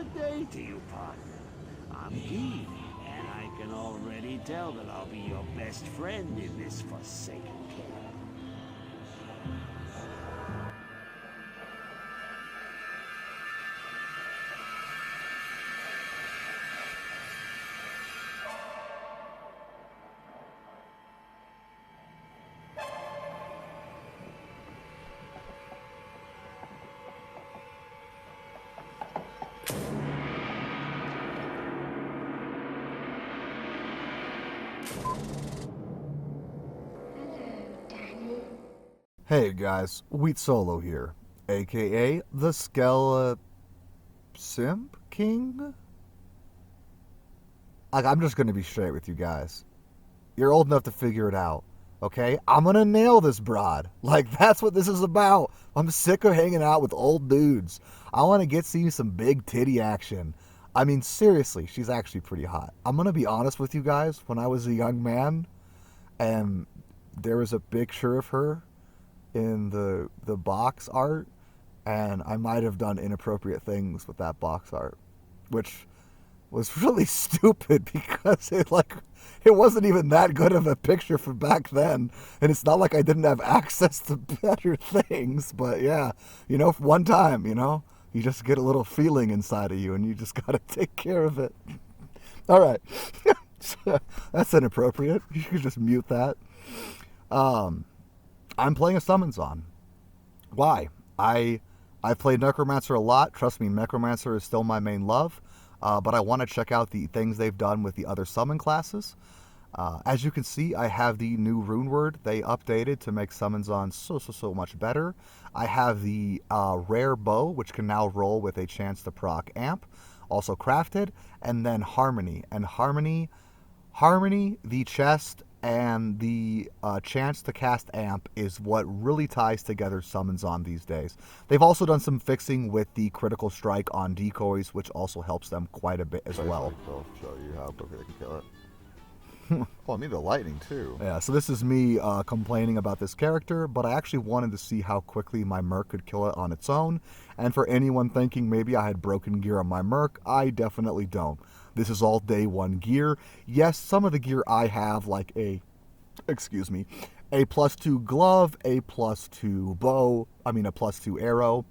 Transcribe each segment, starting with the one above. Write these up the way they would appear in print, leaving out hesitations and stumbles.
Good day to you, partner. I'm keen, and I can already tell that I'll be your best friend in this forsaken camp. Hey guys, Wheat Solo here, aka the Skella Simp King? I'm just gonna be straight with you guys. You're old enough to figure it out, okay? I'm gonna nail this broad. That's what this is about. I'm sick of hanging out with old dudes. I wanna see some big titty action. I mean, seriously, she's actually pretty hot. I'm gonna be honest with you guys, when I was a young man, and there was a picture of her in the box art, and I might have done inappropriate things with that box art, which was really stupid because it wasn't even that good of a picture for back then, and it's not like I didn't have access to better things. But yeah, one time, you just get a little feeling inside of you and you just gotta take care of it. All right. That's inappropriate. You could just mute that. I'm playing a Summons on. Why? I've played Necromancer a lot. Trust me, Necromancer is still my main love. But I want to check out the things they've done with the other summon classes. As you can see, I have the new rune word they updated to make Summons on so much better. I have the rare bow, which can now roll with a chance to proc amp, also crafted, and then Harmony. And Harmony, the chest, and the chance to cast amp is what really ties together Summons on these days. They've also done some fixing with the critical strike on decoys, which also helps them quite a bit as well. I'll show you how quickly they can kill it. Oh, I mean the lightning too. Yeah, so this is me complaining about this character, but I actually wanted to see how quickly my Merc could kill it on its own. And for anyone thinking maybe I had broken gear on my Merc, I definitely don't. This is all day one gear. Yes, some of the gear I have, like a +2 glove, a +2 bow, a +2 arrow,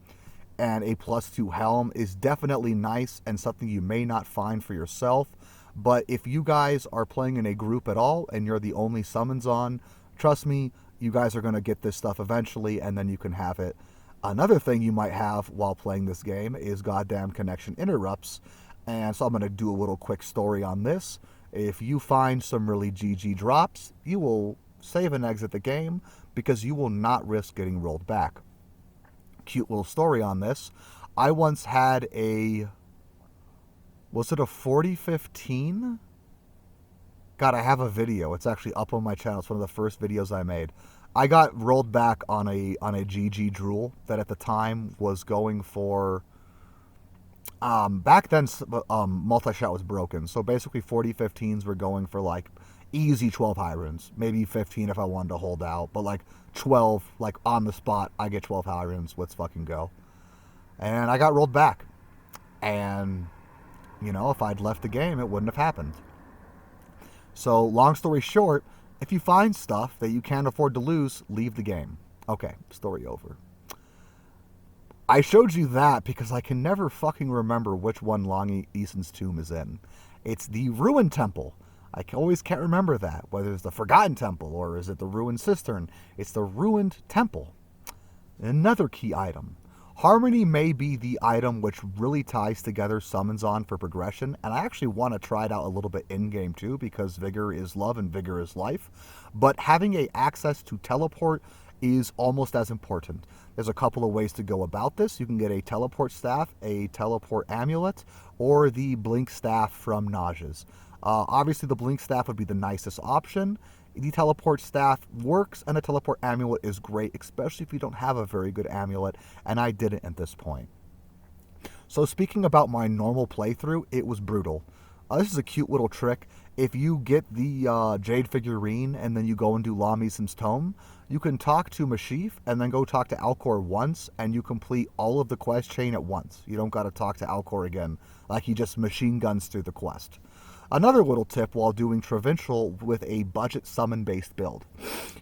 and a +2 helm is definitely nice and something you may not find for yourself. But if you guys are playing in a group at all and you're the only Summons on, trust me, you guys are going to get this stuff eventually and then you can have it. Another thing you might have while playing this game is goddamn connection interrupts. And so I'm going to do a little quick story on this. If you find some really GG drops, you will save and exit the game because you will not risk getting rolled back. Cute little story on this. I once had was it a 4015? God, I have a video. It's actually up on my channel. It's one of the first videos I made. I got rolled back on a GG drool that at the time was going for... back then, multi-shot was broken. So basically 4015s were going for easy 12 high runes. Maybe 15 if I wanted to hold out. But 12, on the spot, I get 12 high runes. Let's fucking go. And I got rolled back. And, if I'd left the game, it wouldn't have happened. So, long story short, if you find stuff that you can't afford to lose, leave the game. Okay, story over. I showed you that because I can never fucking remember which one Long Eason's tomb is in. It's the Ruined Temple. I always can't remember that, whether it's the Forgotten Temple or is it the Ruined Cistern. It's the Ruined Temple. Another key item. Harmony may be the item which really ties together Summons on for progression, and I actually want to try it out a little bit in-game too, because Vigor is love and Vigor is life. But having a access to teleport is almost as important. There's a couple of ways to go about this. You can get a teleport staff, a teleport amulet, or the blink staff from Naja's. Obviously, the blink staff would be the nicest option. The teleport staff works, and a teleport amulet is great, especially if you don't have a very good amulet, and I didn't at this point. So speaking about my normal playthrough, it was brutal. This is a cute little trick. If you get the Jade figurine and then you go and do Lamisim's Tome, you can talk to Mashif and then go talk to Alcor once, and you complete all of the quest chain at once. You don't got to talk to Alcor again, like he just machine guns through the quest. Another little tip while doing Provincial with a budget summon-based build.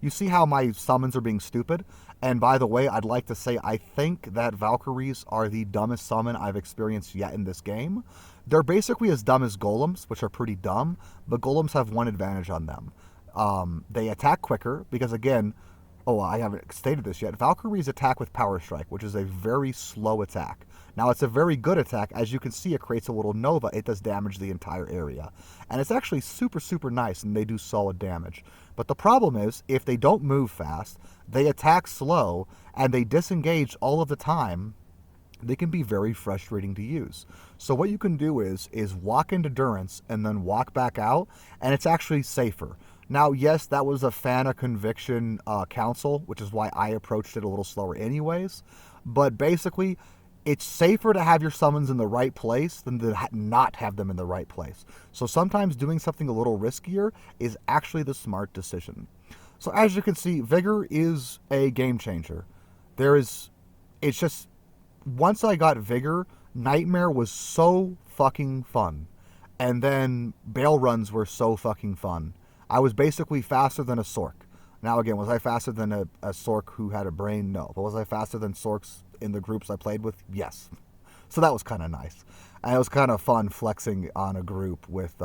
You see how my summons are being stupid? And by the way, I'd like to say I think that Valkyries are the dumbest summon I've experienced yet in this game. They're basically as dumb as Golems, which are pretty dumb, but Golems have one advantage on them. They attack quicker, because again, I haven't stated this yet, Valkyries attack with Power Strike, which is a very slow attack. Now, it's a very good attack. As you can see, it creates a little nova. It does damage the entire area. And it's actually super, super nice, and they do solid damage. But the problem is, if they don't move fast, they attack slow, and they disengage all of the time, they can be very frustrating to use. So what you can do is walk into Durance and then walk back out, and it's actually safer. Now, yes, that was a fan of Conviction council, which is why I approached it a little slower anyways. But basically, it's safer to have your summons in the right place than to not have them in the right place. So sometimes doing something a little riskier is actually the smart decision. So as you can see, Vigor is a game changer. It's just, once I got Vigor, Nightmare was so fucking fun. And then Bail runs were so fucking fun. I was basically faster than a Sork. Now again, was I faster than a Sork who had a brain? No. But was I faster than Sorks in the groups I played with? Yes. So that was kind of nice. And it was kind of fun flexing on a group with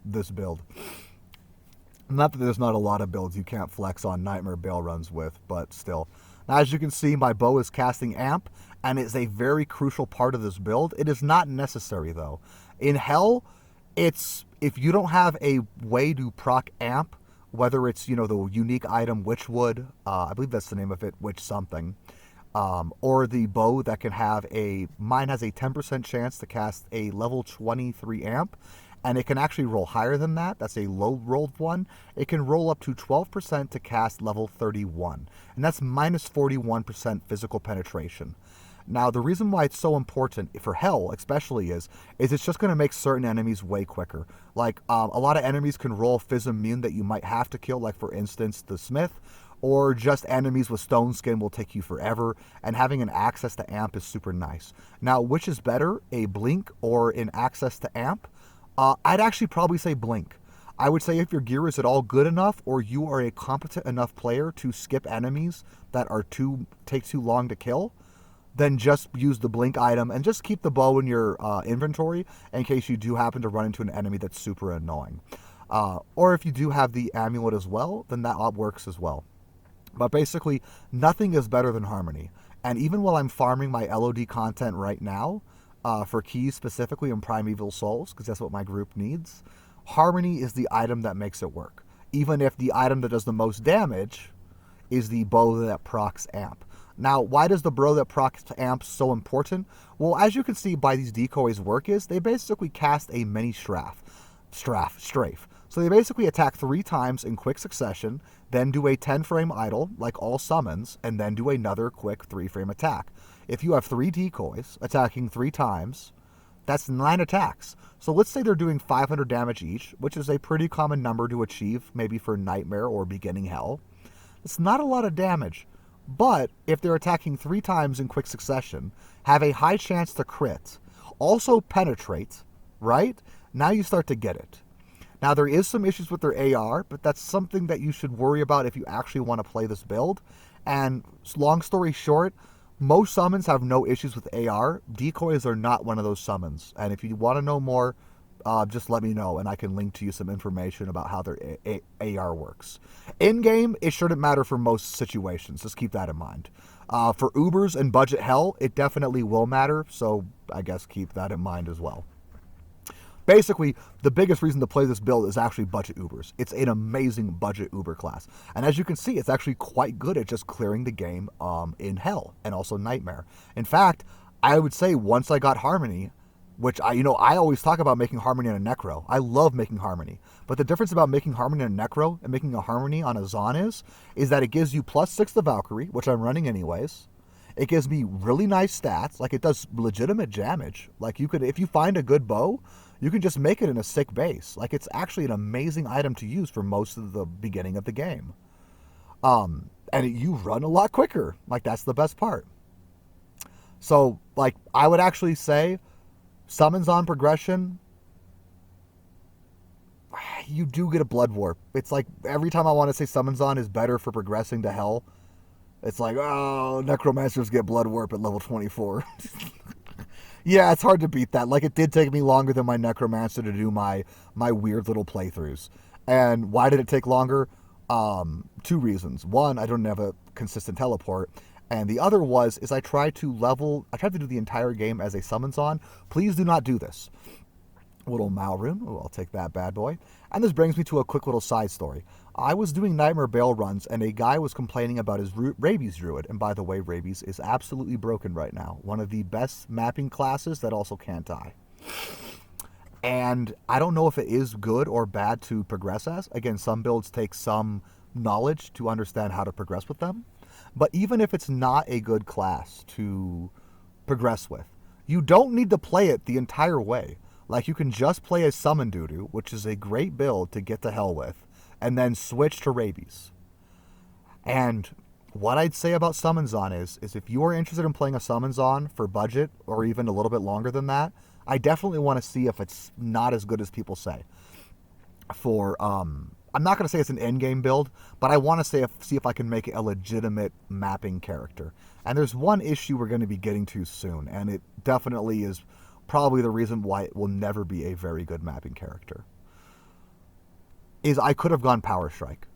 this build. Not that there's not a lot of builds you can't flex on Nightmare Bail runs with, but still. Now, as you can see, my bow is casting Amp, and it's a very crucial part of this build. It is not necessary, though. In Hell, if you don't have a way to proc Amp, whether it's, the unique item Witchwood, I believe that's the name of it, Witch something, or the bow that can have mine has a 10% chance to cast a level 23 Amp, and it can actually roll higher than that. That's a low rolled one. It can roll up to 12% to cast level 31, and that's minus 41% physical penetration. Now, the reason why it's so important, for Hell especially, is it's just going to make certain enemies way quicker. Like, a lot of enemies can roll Phys Immune that you might have to kill, like, for instance, the Smith, or just enemies with Stone Skin will take you forever, and having an access to Amp is super nice. Now, which is better, a Blink or an access to Amp? I'd actually probably say Blink. I would say if your gear is at all good enough, or you are a competent enough player to skip enemies that take too long to kill, then just use the Blink item and just keep the bow in your inventory in case you do happen to run into an enemy that's super annoying. Or if you do have the amulet as well, then that works as well. But basically, nothing is better than Harmony. And even while I'm farming my LOD content right now, for keys specifically in Primeval Souls, because that's what my group needs, Harmony is the item that makes it work. Even if the item that does the most damage is the bow that procs Amp. Now, why does the bow that procs Amp so important? Well, as you can see by these decoys' work is, they basically cast a mini strafe. So they basically attack 3 times in quick succession, then do a 10-frame idle, like all summons, and then do another quick 3-frame attack. If you have 3 decoys attacking 3 times, that's 9 attacks. So let's say they're doing 500 damage each, which is a pretty common number to achieve, maybe for Nightmare or Beginning Hell. It's not a lot of damage, but if they're attacking 3 times in quick succession, have a high chance to crit, also penetrate, right? Now you start to get it. Now, there is some issues with their AR, but that's something that you should worry about if you actually want to play this build. And long story short, most summons have no issues with AR. Decoys are not one of those summons. And if you want to know more, just let me know, and I can link to you some information about how their AR works. In-game, it shouldn't matter for most situations. Just keep that in mind. For Ubers and Budget Hell, it definitely will matter, so I guess keep that in mind as well. Basically, the biggest reason to play this build is actually budget Ubers. It's an amazing budget Uber class. And as you can see, it's actually quite good at just clearing the game in Hell and also Nightmare. In fact, I would say once I got Harmony, which I always talk about making Harmony on a Necro. I love making Harmony. But the difference about making Harmony on a Necro and making a Harmony on a Zon is that it gives you +6 to Valkyrie, which I'm running anyways. It gives me really nice stats. Like, it does legitimate damage. Like, if you find a good bow, you can just make it in a sick base. Like, it's actually an amazing item to use for most of the beginning of the game. And you run a lot quicker. Like, that's the best part. So, like, I would actually say summons on progression, you do get a blood warp. It's like every time I want to say summons on is better for progressing to hell, it's like, oh, necromancers get blood warp at level 24. Yeah, it's hard to beat that. Like, it did take me longer than my necromancer to do my weird little playthroughs. And why did it take longer? 2 reasons. One, I don't have a consistent teleport. And the other is I tried to do the entire game as a summons on. Please do not do this. Little Mal rune. Oh, I'll take that bad boy. And this brings me to a quick little side story. I was doing Nightmare Bale runs, and a guy was complaining about his Rabies Druid. And by the way, Rabies is absolutely broken right now. One of the best mapping classes that also can't die. And I don't know if it is good or bad to progress as. Again, some builds take some knowledge to understand how to progress with them. But even if it's not a good class to progress with, you don't need to play it the entire way. Like, you can just play as Summon Doodoo, which is a great build to get to hell with, and then switch to Rabies. And what I'd say about Summons On is if you are interested in playing a Summons On for budget, or even a little bit longer than that, I definitely want to see if it's not as good as people say. I'm not going to say it's an endgame build, but I want to see if I can make it a legitimate mapping character. And there's one issue we're going to be getting to soon, and it definitely is probably the reason why it will never be a very good mapping character. Is I could have gone Power Strike.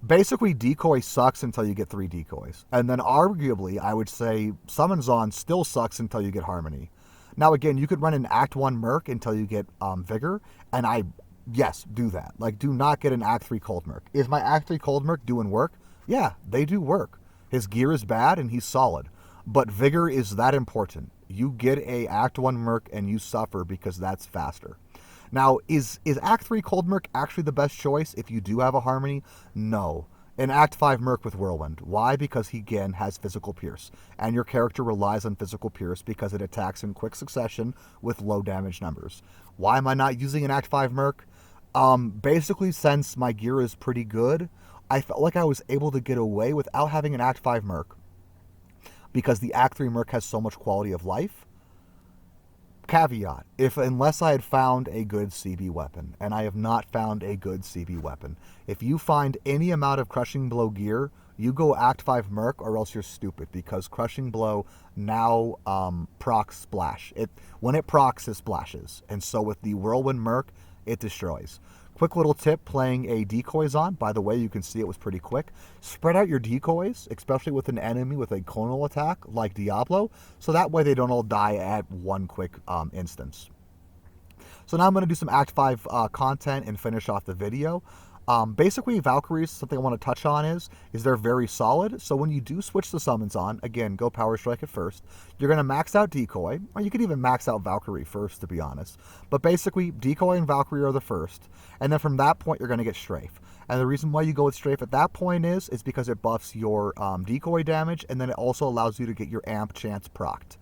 Basically, Decoy sucks until you get 3 decoys. And then arguably, I would say Summons On still sucks until you get Harmony. Now again, you could run an Act 1 Merc until you get Vigor, and yes, do that. Like, do not get an Act 3 Cold Merc. Is my Act 3 Cold Merc doing work? Yeah, they do work. His gear is bad and he's solid. But Vigor is that important. You get a Act 1 Merc and you suffer because that's faster. Now, is Act 3 Cold Merc actually the best choice if you do have a Harmony? No. An Act 5 Merc with Whirlwind. Why? Because he, again, has Physical Pierce. And your character relies on Physical Pierce because it attacks in quick succession with low damage numbers. Why am I not using an Act 5 Merc? Basically, since my gear is pretty good, I felt like I was able to get away without having an Act 5 Merc. Because the Act 3 Merc has so much quality of life. Caveat, unless I had found a good CB weapon, and I have not found a good CB weapon. If you find any amount of Crushing Blow gear, you go Act 5 Merc or else you're stupid, because Crushing Blow now procs Splash. When it procs, it splashes. And so with the Whirlwind Merc, it destroys. Quick little tip playing a Decoys on. By the way, you can see it was pretty quick. Spread out your decoys, especially with an enemy with a clonal attack like Diablo, so that way they don't all die at one quick instance. So now I'm going to do some Act 5 content and finish off the video. Basically, Valkyries, something I want to touch on is they're very solid. So when you do switch the summons on, again, go Power Strike at first. You're going to max out Decoy, or you could even max out Valkyrie first, to be honest. But basically, Decoy and Valkyrie are the first. And then from that point, you're going to get Strafe. And the reason why you go with Strafe at that point is because it buffs your Decoy damage, and then it also allows you to get your Amp chance procced.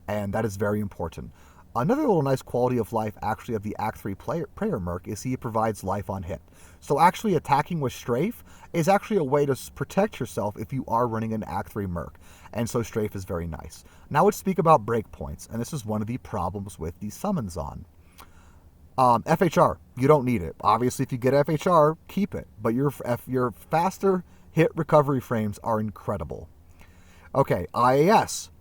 And that is very important. Another little nice quality of life, actually, of the Act 3 Prayer Merc is he provides life on hit. So actually attacking with Strafe is actually a way to protect yourself if you are running an Act 3 Merc. And so Strafe is very nice. Now let's speak about breakpoints, and this is one of the problems with the summons on. FHR, you don't need it. Obviously, if you get FHR, keep it. But your faster hit recovery frames are incredible. Okay, IAS.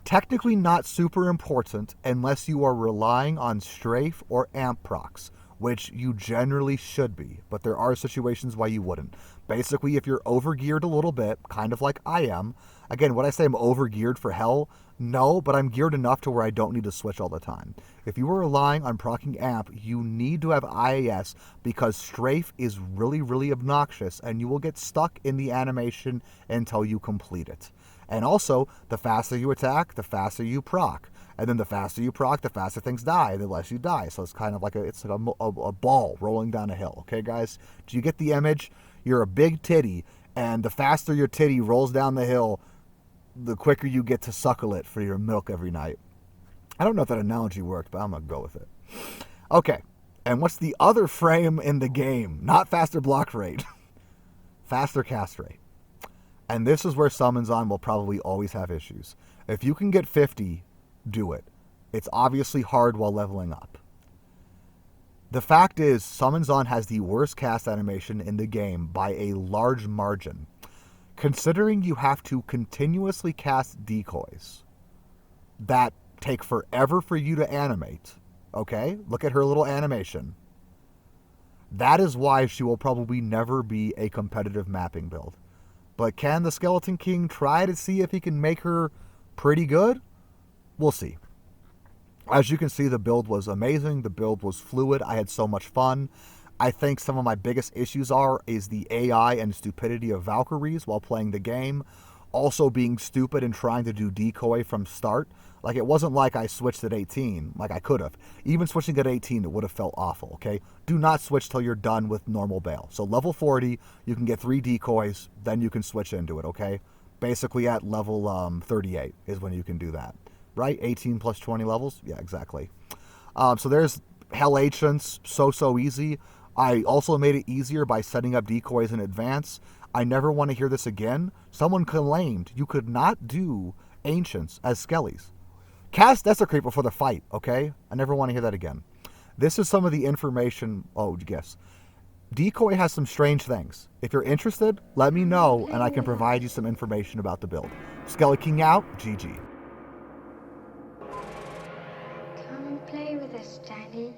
Technically not super important unless you are relying on Strafe or Amp procs, which you generally should be, but there are situations why you wouldn't. Basically, if you're overgeared a little bit, kind of like I am, again, would I say I'm overgeared for hell? No, but I'm geared enough to where I don't need to switch all the time. If you are relying on proccing Amp, you need to have IAS because Strafe is really, really obnoxious and you will get stuck in the animation until you complete it. And also, the faster you attack, the faster you proc. And then the faster you proc, the faster things die, the less you die. So it's kind of like a ball rolling down a hill. Okay, guys? Do you get the image? You're a big titty, and the faster your titty rolls down the hill, the quicker you get to suckle it for your milk every night. I don't know if that analogy worked, but I'm going to go with it. Okay, and what's the other frame in the game? Not faster block rate. Faster cast rate. And this is where Summons On will probably always have issues. If you can get 50, do it. It's obviously hard while leveling up. The fact is, Summons On has the worst cast animation in the game by a large margin. Considering you have to continuously cast decoys that take forever for you to animate, okay? Look at her little animation. That is why she will probably never be a competitive mapping build. But can the Skeleton King try to see if he can make her pretty good? We'll see. As you can see, the build was amazing. The build was fluid. I had so much fun. I think some of my biggest issues is the AI and stupidity of Valkyries while playing the game. Also being stupid and trying to do decoy from start. Like, it wasn't like I switched at 18, like I could have. Even switching at 18, it would have felt awful, okay? Do not switch till you're done with normal bail. So level 40, you can get 3 decoys, then you can switch into it, okay? Basically at level 38 is when you can do that. Right? 18 plus 20 levels? Yeah, exactly. So there's Hell Ancients, so easy. I also made it easier by setting up decoys in advance. I never want to hear this again. Someone claimed you could not do Ancients as Skellies. Cast Desecrate before the fight, okay? I never want to hear that again. This is some of the information. Oh, yes. Decoy has some strange things. If you're interested, let me know, and I can provide you some information about the build. Skelly King out, GG. Come and play with us, Daddy.